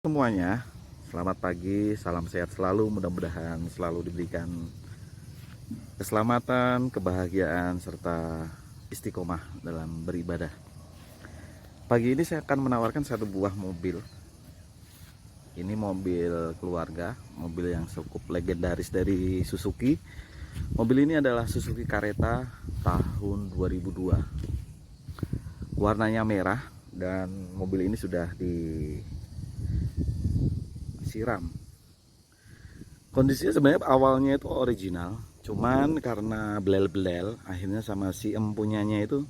Semuanya, selamat pagi, salam sehat selalu, mudah-mudahan selalu diberikan keselamatan, kebahagiaan, serta istiqomah dalam beribadah. Pagi ini saya akan menawarkan satu buah mobil. Ini mobil keluarga, mobil yang cukup legendaris dari Suzuki. Mobil ini adalah Suzuki Caretta tahun 2002. Warnanya merah dan mobil ini sudah disiram. Kondisinya sebenarnya awalnya itu original, cuman karena belel-belel akhirnya sama si empunyanya itu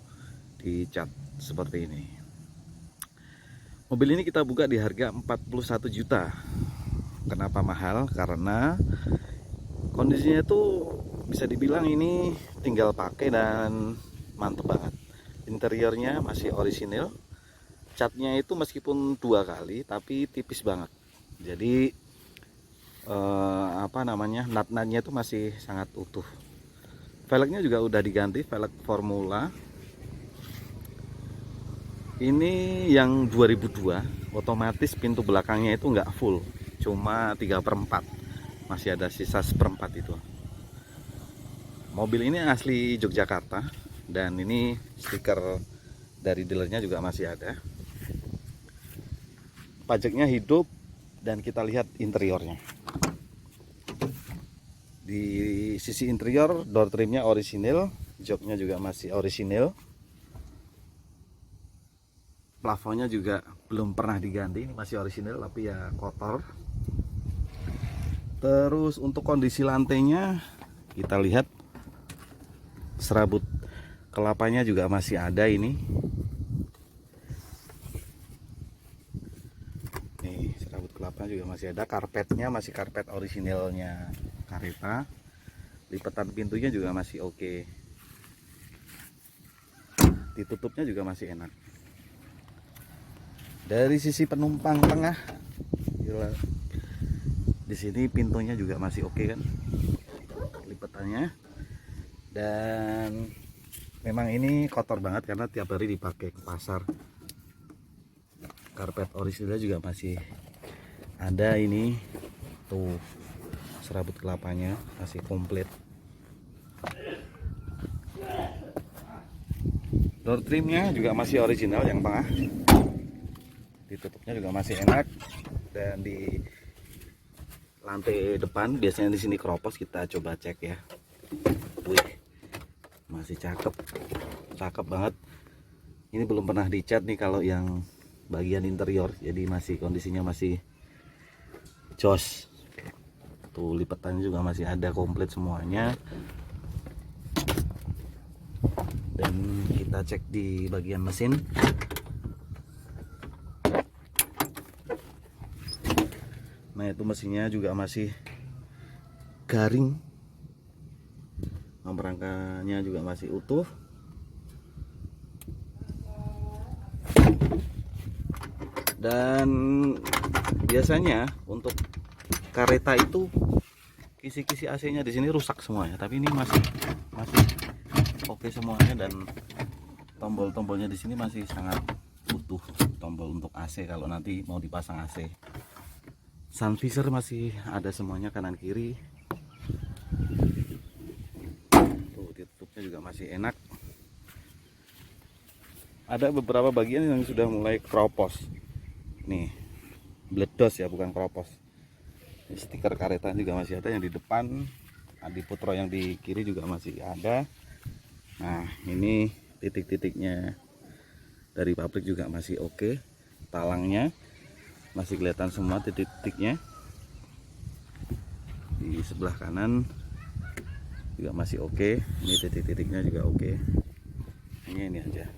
dicat seperti ini. Mobil ini kita buka di harga 41 juta. Kenapa mahal? Karena kondisinya itu bisa dibilang ini tinggal pakai dan mantep banget. Interiornya masih orisinil, catnya itu meskipun 2 kali tapi tipis banget. Jadi nat-natnya itu masih sangat utuh. Velgnya juga udah diganti, velg Formula. Ini yang 2002, otomatis pintu belakangnya itu nggak full, cuma 3/4, masih ada sisa 1/4 itu. Mobil ini asli Yogyakarta dan ini stiker dari dealernya juga masih ada. Pajaknya hidup dan kita lihat interiornya. Di sisi interior, door trimnya orisinil, joknya juga masih orisinil. Plafonnya juga belum pernah diganti, ini masih orisinil tapi ya kotor. Terus untuk kondisi lantainya kita lihat serabut kelapanya juga masih ada ini. Nih, serabut kelapanya juga masih ada, karpetnya masih karpet orisinilnya Caretta. Lipatan pintunya juga masih oke. Ditutupnya juga masih enak. Dari sisi penumpang tengah, gila. Di sini pintunya juga masih oke kan, lipatannya. Dan memang ini kotor banget karena tiap hari dipakai ke pasar. Karpet orisinalnya juga masih ada ini. Tuh, serabut kelapanya masih komplit. Door trimnya juga masih original yang tengah. Ditutupnya juga masih enak. Dan di lantai depan biasanya di sini keropos, kita coba cek ya. Wih, masih cakep, cakep banget. Ini belum pernah dicat nih kalau yang bagian interior, jadi masih kondisinya masih jos. Tuh, lipatannya juga masih ada komplit semuanya. Dan kita cek di bagian mesin. Nah, itu mesinnya juga masih garing. Rangkanya juga masih utuh. Dan biasanya untuk Caretta itu kisi-kisi AC-nya di sini rusak semuanya, tapi ini masih oke semuanya. Dan tombol-tombolnya di sini masih sangat utuh, tombol untuk AC kalau nanti mau dipasang AC. Sun visor masih ada semuanya, kanan kiri. Tuh, tutupnya juga masih enak. Ada beberapa bagian yang sudah mulai keropos. Nih, bledos ya, bukan keropos. Stiker Caretta juga masih ada yang di depan, Adi Putro yang di kiri juga masih ada. Nah, ini titik-titiknya dari pabrik juga masih oke. Talangnya masih kelihatan semua titik-titiknya. Di sebelah kanan juga masih oke. Ini titik-titiknya juga oke. Ini aja.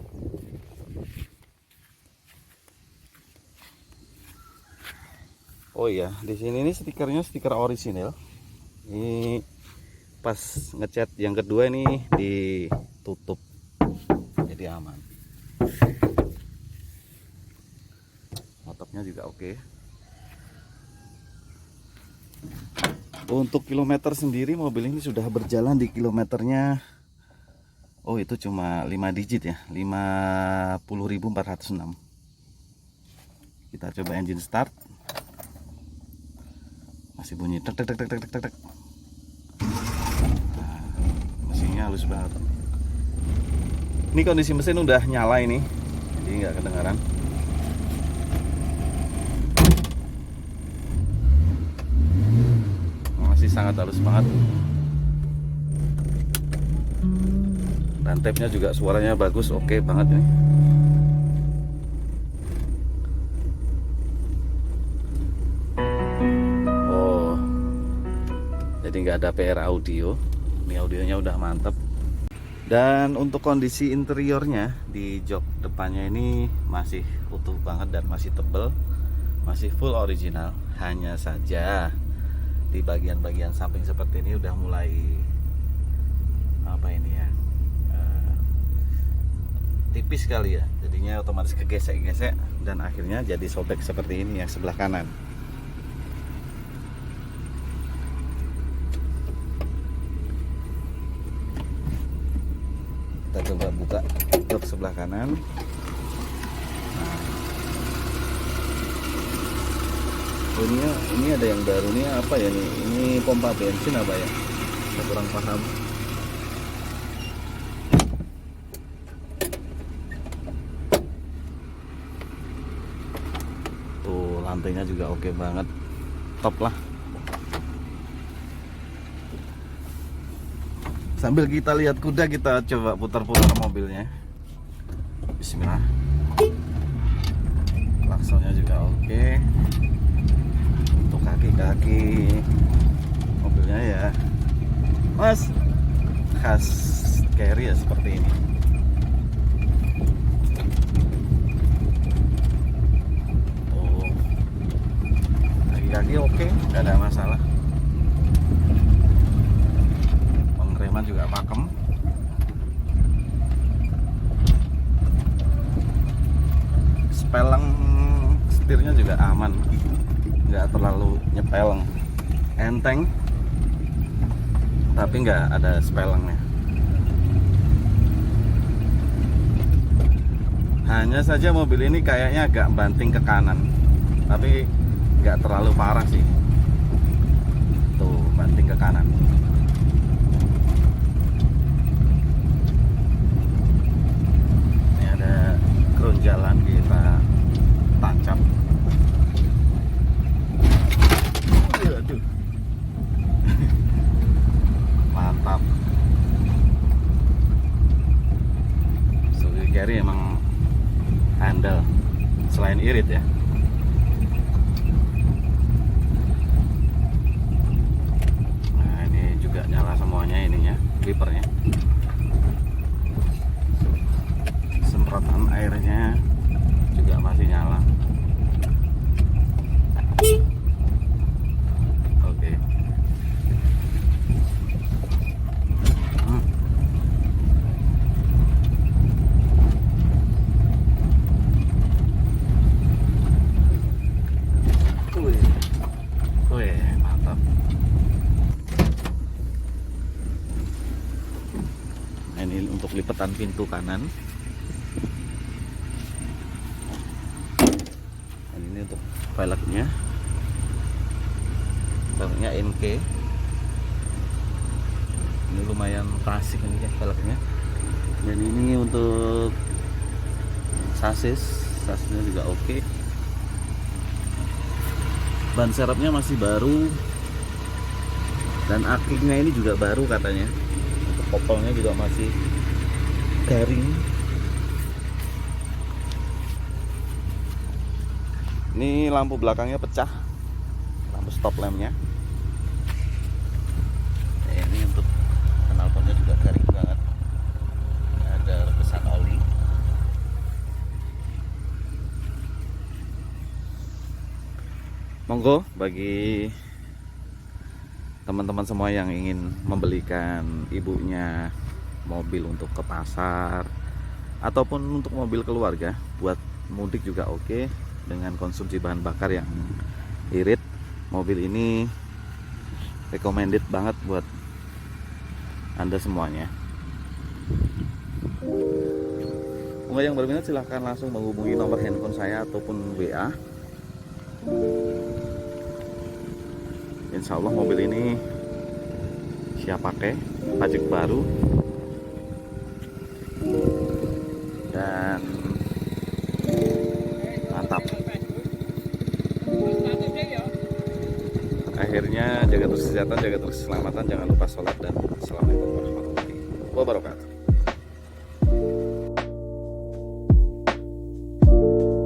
Oh iya, di sini ini stikernya stiker orisinil. Ini pas ngecat yang kedua ini ditutup, jadi aman. Motopnya juga oke. Untuk kilometer sendiri, mobil ini sudah berjalan di kilometernya, oh itu cuma 5 digit ya, 50.406. Kita coba engine start. Masih bunyi tek tek tek tek tek tek tek. Nah, mesinnya halus banget. Ini kondisi mesin udah nyala ini, jadi nggak kedengaran. Masih sangat halus banget. Dan tape-nya juga suaranya bagus, oke banget ini. Oh, jadi nggak ada PR audio. Ini audionya udah mantep. Dan untuk kondisi interiornya di jok depannya ini masih utuh banget dan masih tebel, masih full original. Hanya saja di bagian-bagian samping seperti ini udah mulai apa ini ya, tipis kali ya, jadinya otomatis kegesek-gesek dan akhirnya jadi sobek seperti ini yang sebelah kanan. Kita coba buka jok sebelah kanan. Nah, ini ada yang baru nih, apa ya nih? Ini pompa bensin apa ya? Saya kurang paham. Tuh lantainya juga oke banget, top lah. Sambil kita lihat kuda, kita coba putar-putar mobilnya. Bismillah. Klaksonnya juga oke. Untuk kaki-kaki mobilnya ya Mas khas carry ya, seperti ini. Tuh kaki-kaki oke, nggak ada masalah. Pengereman juga pakem. Speleng setirnya juga aman, nggak terlalu nyepeleng, enteng tapi nggak ada spelengnya. Hanya saja mobil ini kayaknya agak banting ke kanan, tapi nggak terlalu parah sih. Tuh banting ke kanan. Ini ada ground jalan, kita tancap. Aduh. Mantap. Suzuki Carry emang handal, selain irit ya. Nah ini juga nyala semuanya ininya, wipernya. Semprotan airnya juga masih nyala. Oke. Wih, mantap. Nah, ini untuk lipatan pintu kanan. Dan ini untuk velgnya. Velgnya MK. Ini lumayan klasik ini ya velgnya. Dan ini untuk sasisnya juga oke. Ban serepnya masih baru, dan akingnya ini juga baru katanya. Untuk kopelnya juga masih garing. Ini lampu belakangnya pecah, lampu stop lampnya. Ini untuk knalpotnya juga garing banget, ada rebesan oli. Monggo bagi teman-teman semua yang ingin membelikan ibunya mobil untuk ke pasar ataupun untuk mobil keluarga buat mudik juga oke, dengan konsumsi bahan bakar yang irit. Mobil ini recommended banget buat Anda semuanya. Monggo yang berminat silahkan langsung menghubungi nomor handphone saya ataupun WA. insya Allah mobil ini siap pakai, pajak baru, dan mantap. Akhirnya jaga terus kesehatan, jaga terus keselamatan, jangan lupa sholat, dan assalamualaikum warahmatullahi wabarakatuh.